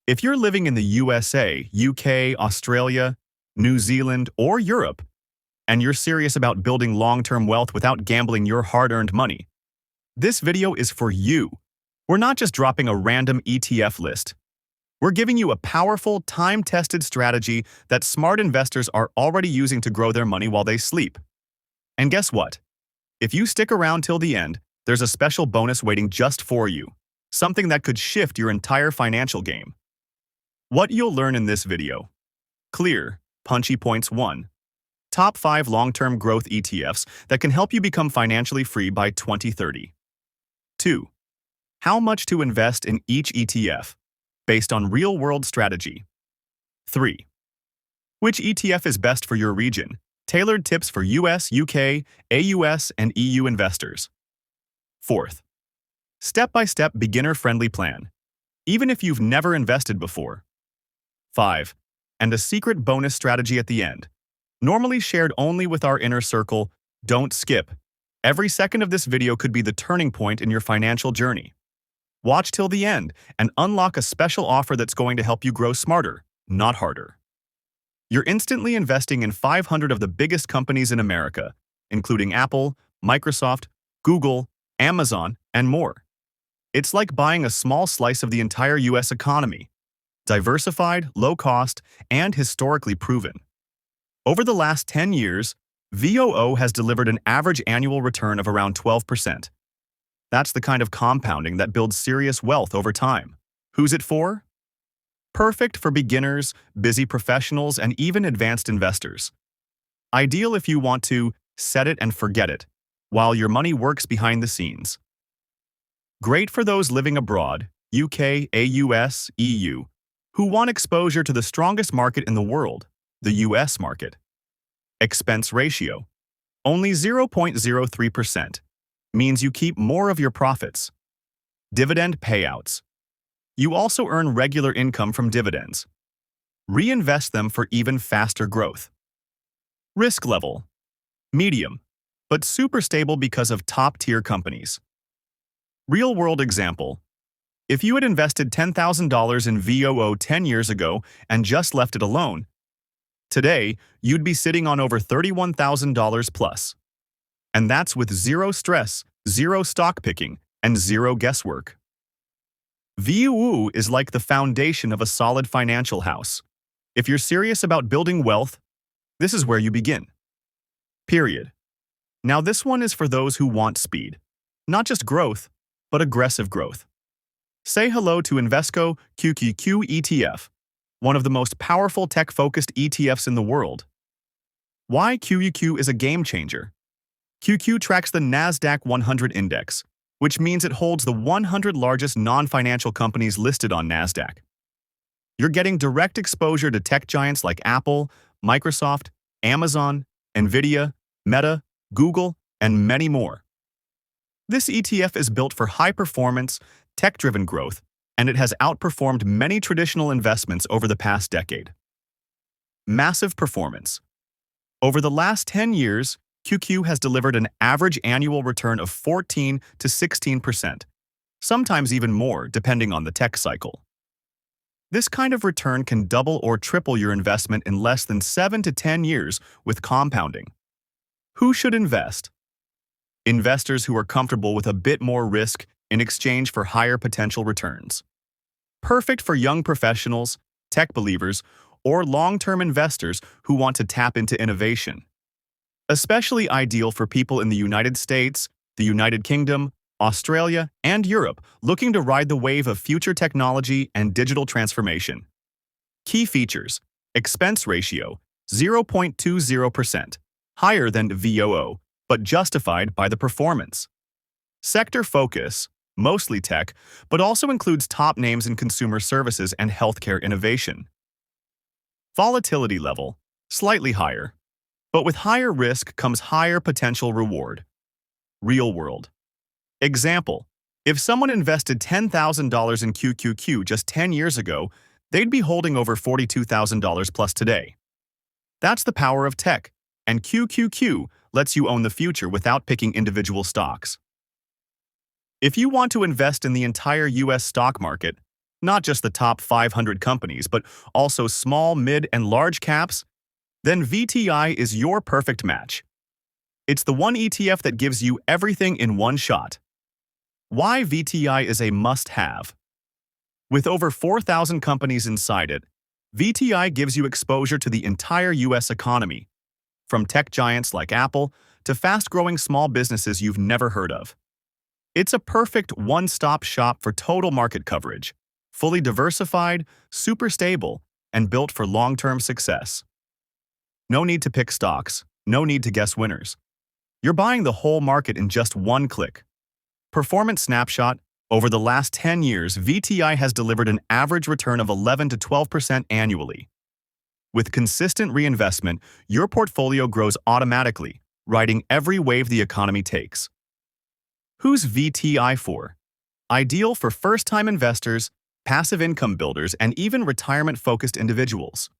If you're living in the USA, UK, Australia, New Zealand, or Europe, and you're serious about building long-term wealth without gambling your hard-earned money, this video is for you. We're not just dropping a random ETF list. We're giving you a powerful, time-tested strategy that smart investors are already using to grow their money while they sleep. And guess what? If you stick around till the end, there's a special bonus waiting just for you, something that could shift your entire financial game. What you'll learn in this video. Clear, punchy points 1. Top 5 long-term growth ETFs that can help you become financially free by 2030. 2. How much to invest in each ETF, based on real-world strategy. 3. Which ETF is best for your region? Tailored tips for US, UK, AUS, and EU investors. 4th. Step-by-step beginner-friendly plan, even if you've never invested before. 5. And a secret bonus strategy at the end. Normally shared only with our inner circle, don't skip. Every second of this video could be the turning point in your financial journey. Watch till the end and unlock a special offer that's going to help you grow smarter, not harder. You're instantly investing in 500 of the biggest companies in America, including Apple, Microsoft, Google, Amazon, and more. It's like buying a small slice of the entire US economy. Diversified, low-cost, and historically proven. Over the last 10 years, VOO has delivered an average annual return of around 12%. That's the kind of compounding that builds serious wealth over time. Who's it for? Perfect for beginners, busy professionals, and even advanced investors. Ideal if you want to set it and forget it, while your money works behind the scenes. Great for those living abroad, UK, AUS, EU, who want exposure to the strongest market in the world, the US market. Expense ratio, only 0.03%, means you keep more of your profits. Dividend payouts. You also earn regular income from dividends. Reinvest them for even faster growth. Risk level, medium, but super stable because of top-tier companies. Real-world example. If you had invested $10,000 in VOO 10 years ago and just left it alone, today you'd be sitting on over $31,000 plus. And that's with zero stress, zero stock picking, and zero guesswork. VOO is like the foundation of a solid financial house. If you're serious about building wealth, this is where you begin. Period. Now this one is for those who want speed. Not just growth, but aggressive growth. Say hello to Invesco QQQ ETF, one of the most powerful tech-focused ETFs in the world. Why QQQ is a game changer? QQ tracks the NASDAQ 100 index, which means it holds the 100 largest non-financial companies listed on NASDAQ. You're getting direct exposure to tech giants like Apple, Microsoft, Amazon, Nvidia, Meta, Google, and many more. This ETF is built for high-performance, tech-driven growth, and it has outperformed many traditional investments over the past decade. Massive performance. Over the last 10 years, QQ has delivered an average annual return of 14 to 16%, sometimes even more depending on the tech cycle. This kind of return can double or triple your investment in less than 7 to 10 years with compounding. Who should invest? Investors who are comfortable with a bit more risk in exchange for higher potential returns. Perfect for young professionals, tech believers, or long-term investors who want to tap into innovation. Especially ideal for people in the United States, the United Kingdom, Australia, and Europe looking to ride the wave of future technology and digital transformation. Key features: expense ratio, 0.20%, higher than VOO, but justified by the performance. Sector focus, mostly tech, but also includes top names in consumer services and healthcare innovation. Volatility level, slightly higher, but with higher risk comes higher potential reward. Real world. Example, if someone invested $10,000 in QQQ just 10 years ago, they'd be holding over $42,000 plus today. That's the power of tech, and QQQ lets you own the future without picking individual stocks. If you want to invest in the entire US stock market, not just the top 500 companies, but also small, mid, and large caps, then VTI is your perfect match. It's the one ETF that gives you everything in one shot. Why VTI is a must-have. With over 4,000 companies inside it, VTI gives you exposure to the entire U.S. economy, from tech giants like Apple to fast-growing small businesses you've never heard of. It's a perfect one-stop shop for total market coverage, fully diversified, super stable, and built for long-term success. No need to pick stocks, no need to guess winners. You're buying the whole market in just one click. Performance snapshot. Over the last 10 years, VTI has delivered an average return of 11 to 12% annually. With consistent reinvestment, your portfolio grows automatically, riding every wave the economy takes. Who's VTI for? Ideal for first-time investors, passive income builders, and even retirement-focused individuals.